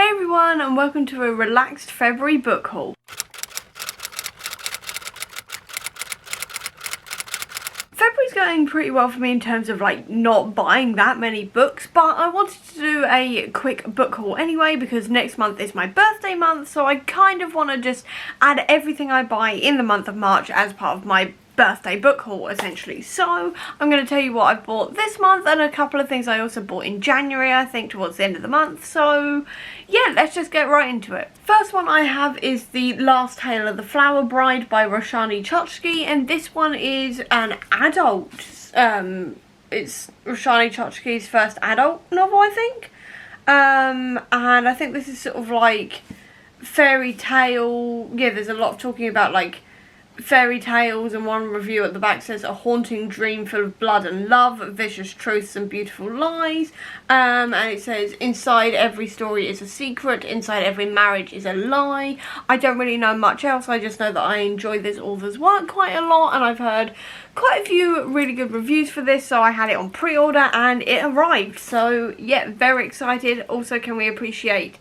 Hey everyone, and welcome to a relaxed February book haul. February's going pretty well for me in terms of not buying that many books, but I wanted to do a quick book haul anyway because next month is my birthday month, so I kind of want to just add everything I buy in the month of March as part of my birthday book haul essentially. So I'm going to tell you what I've bought this month and a couple of things I also bought in January, I think towards the end of the month. So yeah, let's just get right into it. First one I have is The Last Tale of the Flower Bride by Roshani Chokshi, and this one is an adult, it's Roshani Chokski's first adult novel, I think. And I think this is sort of like fairy tale, yeah, there's a lot of talking about fairy tales, and one review at the back says a haunting dream full of blood and love, vicious truths and beautiful lies, and it says inside every story is a secret, inside every marriage is a lie. I don't really know much else, I just know that I enjoy this author's work quite a lot, and I've heard quite a few really good reviews for this, so I had it on pre-order and it arrived. So yeah, very excited. Also, can we appreciate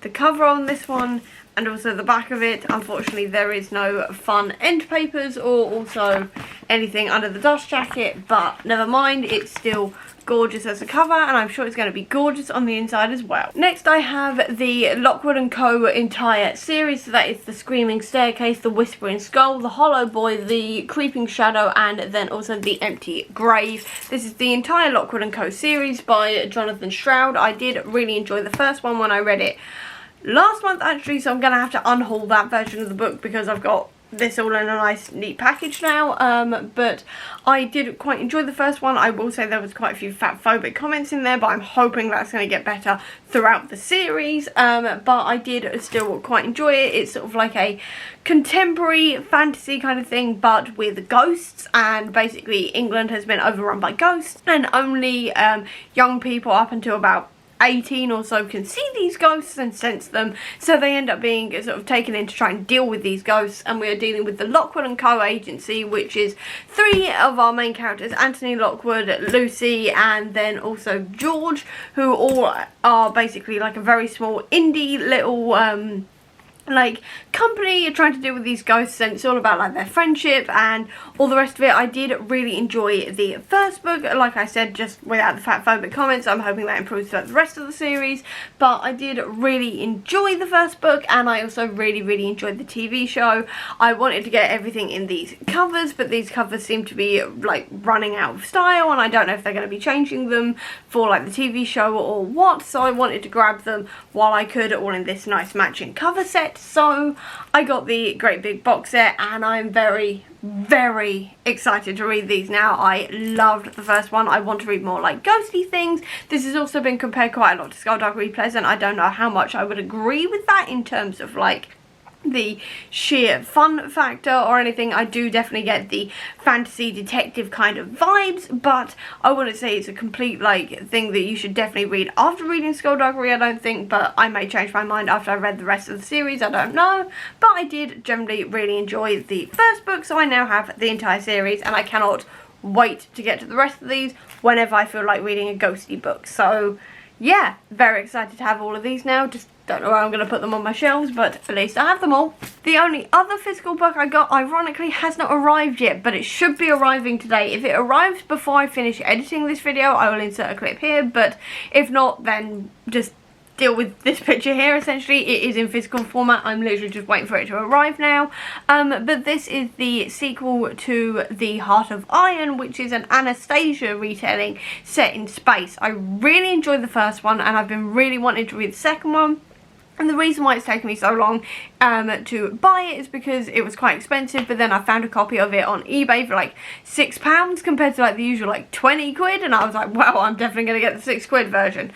the cover on this one and also the back of it? Unfortunately, there is no fun end papers or also anything under the dust jacket, but never mind, it's still gorgeous as a cover, and I'm sure it's going to be gorgeous on the inside as well. Next I have the Lockwood & Co. entire series, so that is The Screaming Staircase, The Whispering Skull, The Hollow Boy, The Creeping Shadow, and then also The Empty Grave. This is the entire Lockwood & Co. series by Jonathan Stroud. I did really enjoy the first one when I read it last month actually, so I'm going to have to unhaul that version of the book because I've got this all in a nice neat package now, but I did quite enjoy the first one. I will say there was quite a few fat-phobic comments in there, but I'm hoping that's going to get better throughout the series, but I did still quite enjoy it. It's sort of like a contemporary fantasy kind of thing, but with ghosts, and basically England has been overrun by ghosts, and only young people up until about 18 or so can see these ghosts and sense them, so they end up being sort of taken in to try and deal with these ghosts. And we are dealing with the Lockwood & Co. agency, which is three of our main characters, Anthony Lockwood, Lucy, and then also George, who all are basically like a very small indie little company you're trying to deal with these ghosts, and it's all about their friendship and all the rest of it. I did really enjoy the first book, like I said, just without the fat-phobic comments. I'm hoping that improves throughout the rest of the series, but I did really enjoy the first book, and I also really enjoyed the TV show. I wanted to get everything in these covers, but these covers seem to be running out of style, and I don't know if they're going to be changing them for the TV show or what, so I wanted to grab them while I could, all in this nice matching cover set. So I got the great big box set, and I'm very excited to read these now. I loved the first one. I want to read more ghosty things. This has also been compared quite a lot to Skulduggery Pleasant. I don't know how much I would agree with that in terms of the sheer fun factor or anything. I do definitely get the fantasy detective kind of vibes, but I wouldn't say it's a complete thing that you should definitely read after reading Skulduggery, I don't think, but I may change my mind after I read the rest of the series, I don't know. But I did generally really enjoy the first book, so I now have the entire series, and I cannot wait to get to the rest of these whenever I feel like reading a ghosty book. So yeah, very excited to have all of these now. Just don't know where I'm going to put them on my shelves, but at least I have them all. The only other physical book I got, ironically, has not arrived yet, but it should be arriving today. If it arrives before I finish editing this video, I will insert a clip here, but if not, then just deal with this picture here. Essentially, it is in physical format. I'm literally just waiting for it to arrive now. But this is the sequel to The Heart of Iron, which is an Anastasia retelling set in space. I really enjoyed the first one, and I've been really wanting to read the second one. And the reason why it's taken me so long to buy it is because it was quite expensive, but then I found a copy of it on eBay for £6 compared to the usual 20 quid, and I was like, well, I'm definitely going to get the £6 version.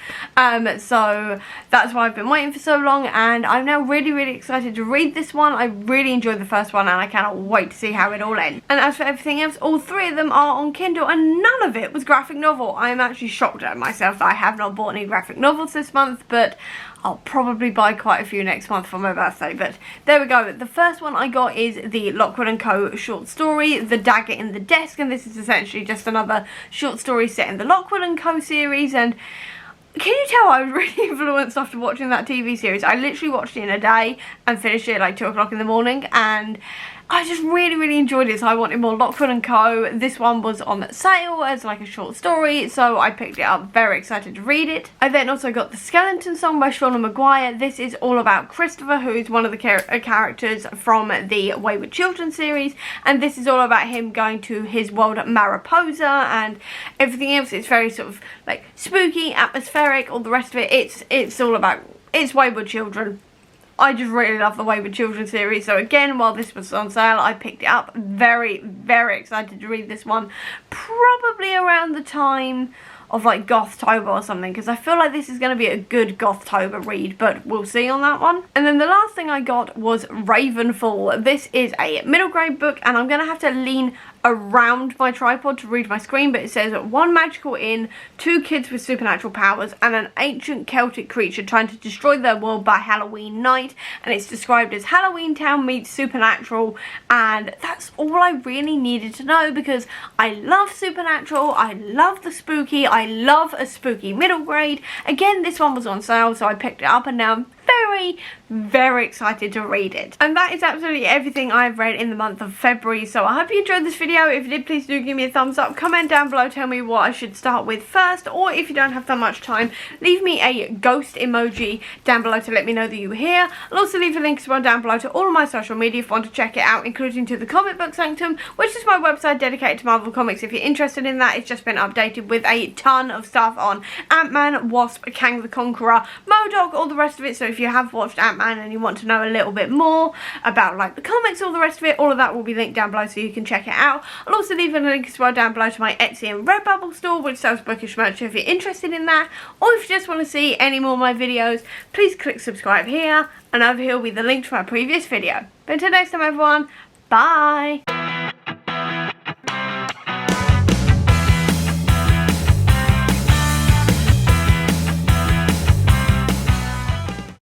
So that's why I've been waiting for so long, and I'm now really excited to read this one. I really enjoyed the first one, and I cannot wait to see how it all ends. And as for everything else, all three of them are on Kindle, and none of it was graphic novel. I am actually shocked at myself that I have not bought any graphic novels this month, but I'll probably buy quite a few next month for my birthday. But there we go. The first one I got is the Lockwood & Co. short story, The Dagger in the Desk, and this is essentially just another short story set in the Lockwood & Co. series, and Can you tell I was really influenced after watching that TV series? I literally watched it in a day and finished it at like 2 o'clock in the morning, and I just really enjoyed it, so I wanted more Lockwood & Co. This one was on sale as like a short story, so I picked it up, very excited to read it. I then also got The Skeleton Song by Shauna Maguire. This is all about Christopher, who's one of the characters from the Wayward Children series, and this is all about him going to his world at Mariposa and everything else. It's very sort of like spooky, atmospheric, all the rest of it. It's all about, it's Wayward Children. I just really love the Wayward Children series, so again, while this was on sale, I picked it up. Very excited to read this one, probably around the time of like Gothtober or something, because I feel like this is going to be a good Gothtober read, but we'll see on that one. And then the last thing I got was Ravenfall. This is a middle grade book, and I'm going to have to lean around my tripod to read my screen, but it says one magical inn, 2 kids with supernatural powers, and an ancient Celtic creature trying to destroy their world by Halloween night, and it's described as Halloween Town meets Supernatural, and that's all I really needed to know, because I love Supernatural, I love the spooky, I love a spooky middle grade. Again, this one was on sale, so I picked it up, and now I'm very excited to read it. And that is absolutely everything I've read in the month of February, so I hope you enjoyed this video. If you did, please do give me a thumbs up, comment down below, tell me what I should start with first, or if you don't have that much time, leave me a ghost emoji down below to let me know that you were here. I'll also leave a link as well down below to all of my social media if you want to check it out, including to the Comic Book Sanctum, which is my website dedicated to Marvel Comics. If you're interested in that, it's just been updated with a ton of stuff on Ant-Man, Wasp, Kang the Conqueror, MODOK, all the rest of it, so if you have watched Ant-Man and you want to know a little bit more about like the comics, all the rest of it, all of that will be linked down below so you can check it out. I'll also leave a link as well down below to my Etsy and Redbubble store, which sells bookish merch if you're interested in that, or if you just want to see any more of my videos, please click subscribe here, and over here will be the link to my previous video. But until next time everyone, bye!